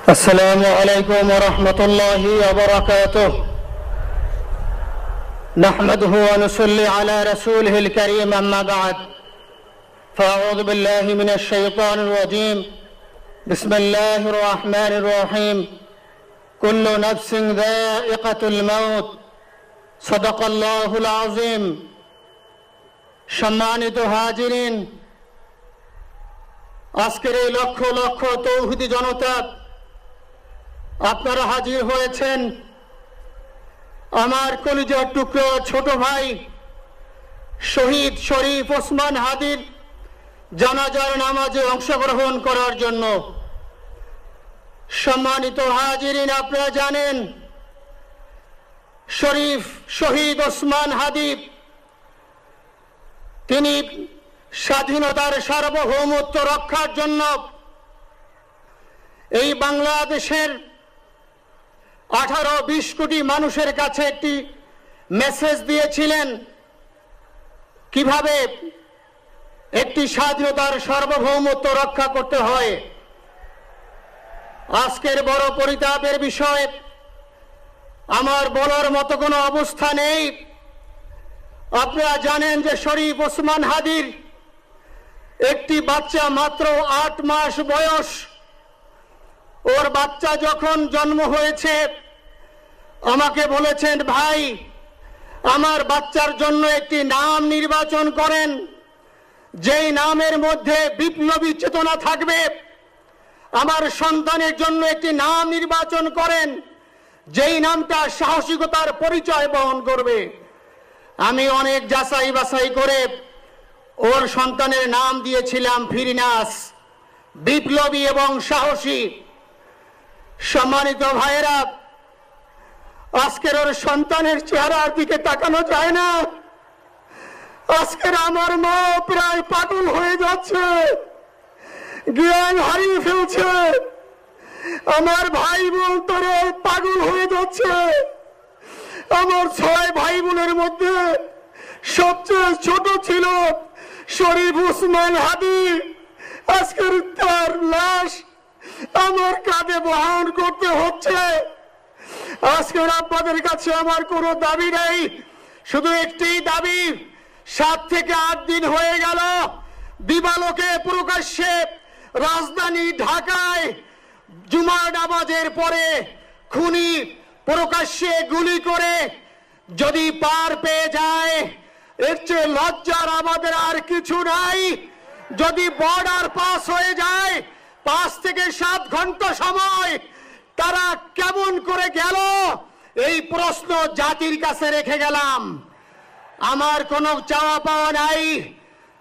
السلام عليكم ورحمة الله وبركاته. نحمده ونصلي على رسوله الكريم، أما بعد، فأعوذ بالله من الشيطان الرجيم. بسم الله الرحمن الرحيم. كل نفس ذائقة الموت. صدق الله العظيم. সম্মানিত হাজিরিন, আজকের এই লক্ষ লক্ষ তৌহিদি জনতা, আপনারা হাজির হয়েছেন আমার কলিজার টুকরো ছোট ভাই শহীদ শরীফ ওসমান হাদির জানাজার নামাজে অংশগ্রহণ করার জন্য। সম্মানিত হাজিরিন, আপনারা জানেন শহীদ ওসমান হাদি তিনি স্বাধীনতার সার্বভৌমত্ব রক্ষার জন্য এই বাংলাদেশের 18-20 কোটি মানুষের কাছে একটি মেসেজ দিয়েছিলেন কিভাবে একটি স্বাধীনতার সার্বভৌমত্ব রক্ষা করতে হয়। আজকের বড় পরিতাপের বিষয়, আমার বলার মতো কোনো অবস্থা নেই। আপনারা জানেন যে শরীফ ওসমান হাদির একটি বাচ্চা, মাত্র 8 মাস বয়স। ওর বাচ্চা যখন জন্ম হয়েছে আমাকে বলেছেন, ভাই, আমার বাচ্চার জন্য একটি নাম নির্বাচন করেন, যেই নামের মধ্যে বিপ্লবী চেতনা থাকবে। আমার সন্তানের জন্য একটি নাম নির্বাচন করেন, যেই নামটা সাহসিকতার পরিচয় বহন করবে। আমি অনেক যাচাই বাছাই করে ওর সন্তানের নাম দিয়েছিলাম ফিরিনাস, বিপ্লবী এবং সাহসী। সম্মানিত ভাইয়েরা, আজকের ওর সন্তানের চেহারার দিকে তাকানো যায় না। আজকের আমার মা প্রায় পাগল হয়ে যাচ্ছে, জ্ঞান হারিয়ে ফেলছে। আমার ভাই বোন তোরা পাগল হয়ে যাচ্ছে। আমার 6 ভাই বোনের মধ্যে সবচেয়ে ছোট ছিল শরীফ ওসমান হাদি। আজকের তার লাশ আমার কাঁধে বহন করতে হচ্ছে। আজকের আপনাদের কাছে আমার কোনো দাবি নেই, শুধু একটি দাবি। 7 থেকে 8 দিন হয়ে গেল দিবালোকে প্রকাশ্যে রাজধানী ঢাকায় জুমার নামাজের পরে খুনি প্রকাশ্যে গুলি করে যদি পার পেয়ে যায়, এর চেয়ে লজ্জার আমাদের আর কিছু নাই। যদি বর্ডার পাস হয়ে যায়, 5 থেকে 7 ঘন্টা সময় তারা কেমন করে গেল, এই প্রশ্ন জাতির কাছে রেখে গেলাম। আমার কোনো চাওয়া পাওয়া নাই।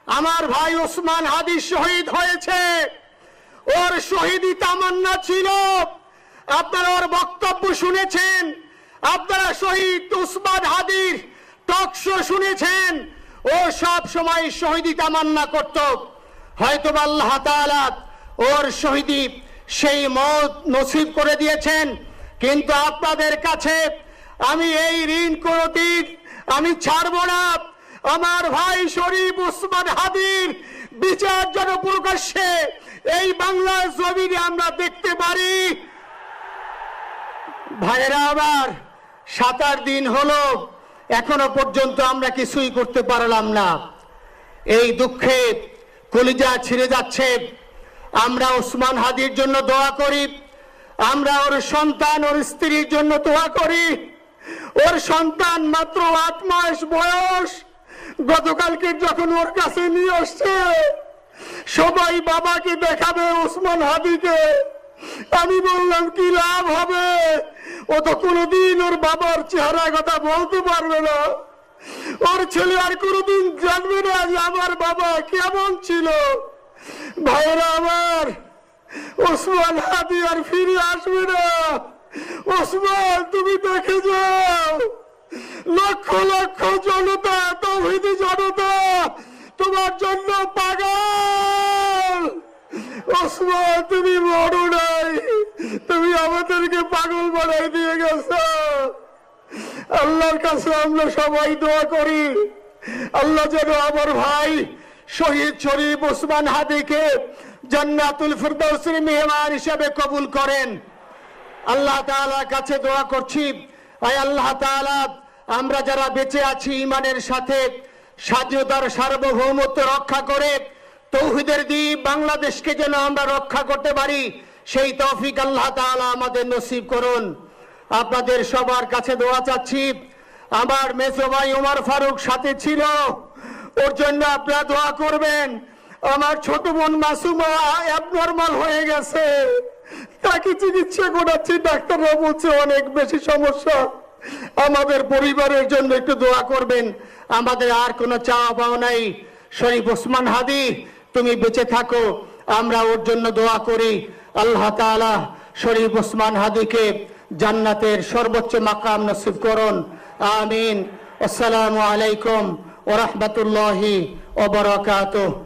আমার ভাই ওসমান হাদি শহীদ হয়েছে, ওর শহীদি তামান্না ছিল। আপনারা ওর বক্তব্য শুনেছেন, আপনারা শহীদ ওসমান হাদির টক শো শুনেছেন। ও সব সময় শহীদি তামান্না করত। হয়তো আল্লাহ তাআলা ওর শহীদি সেই মত নসিব করে দিয়েছেন। কিন্তু আপনাদের কাছে আমি এই ঋণ কোনদিন আমি ছাড়ব না। আমার ভাই শরীফ ওসমান হাদির বিচার যেন প্রকাশ্যে এই বাংলার জমিনে আমরা দেখতে পারি। ভাইরা আমার, 7-8 দিন হলো, এখনো পর্যন্ত আমরা কিছুই করতে পারলাম না। এই দুঃখে কলিজা ছিঁড়ে যাচ্ছে। আমরা ওসমান হাদির জন্য দোয়া করি, আমরা ওর সন্তান, ওর স্ত্রীর জন্য দোয়া করি। ওর সন্তান মাত্র 8 মাস বয়স। গতকালকে যখন ওর কাছে নিয়ে আসছে, সবাই বাবাকে দেখাবে ওসমান হাদিকে। আমি বললাম, কি লাভ হবে? ও তো কোনোদিন ওর বাবার চেহারা কথা বলতে পারবে না। ওর ছেলে আর কোনোদিন জানবে না যে আমার বাবা কেমন ছিল। ভাইরা আমার, ওসমান হাদি আর ফিরে আসবে না। ওসমান, তুমি দেখে যাও, লক্ষ লক্ষ জনতা, তৌহিদি জনতা তোমার জন্য পাগল। ওসমান, তুমি মরো নাই, তুমি আমাদেরকে পাগল বানাই দিয়ে গেছো। আল্লাহর কাছে আমরা সবাই দোয়া করি, আল্লাহ যেন আমার ভাই শহীদ শরীফ ওসমান হাদিকে জান্নাতুল ফিরদাউসের মেহমান হিসেবে কবুল করেন। আল্লাহ তাআলার কাছে দোয়া করছি, আয় আল্লাহ তাআলা, আমরা যারা বেঁচে আছি ঈমানের সাথে স্বাধীনতার সার্বভৌমত্ব রক্ষা করে তৌহিদের দ্বীপ বাংলাদেশকে যেন আমরা রক্ষা করতে পারি, সেই তৌফিক আল্লাহ তাআলা আমাদের নসিব করুন। আপনাদের সবার কাছে দোয়া চাচ্ছি। আমার মেজো ভাই ওমর ফারুক সাথে ছিল, ওর জন্য আপনারা দোয়া করবেন। আমার ছোট বোন মাসুমা অ্যাবনরমাল হয়ে গেছে, তাকে চিকিৎসা করাচ্ছি, ডাক্তাররা বলছে অনেক বেশি সমস্যা। আমাদের পরিবারের জন্য একটু দোয়া করবেন। আমাদের আর কোনো চাওয়া পাওয়া নাই। শরীফ ওসমান হাদি, তুমি বেঁচে থাকো, আমরা ওর জন্য দোয়া করি। আল্লাহ তাআলা শরীফ ওসমান হাদিকে জান্নাতের সর্বোচ্চ মাকাম নসিব করুন। আমিন। আসসালামু আলাইকুম ওয়া রাহমাতুল্লাহি ওয়া বারাকাতুহু।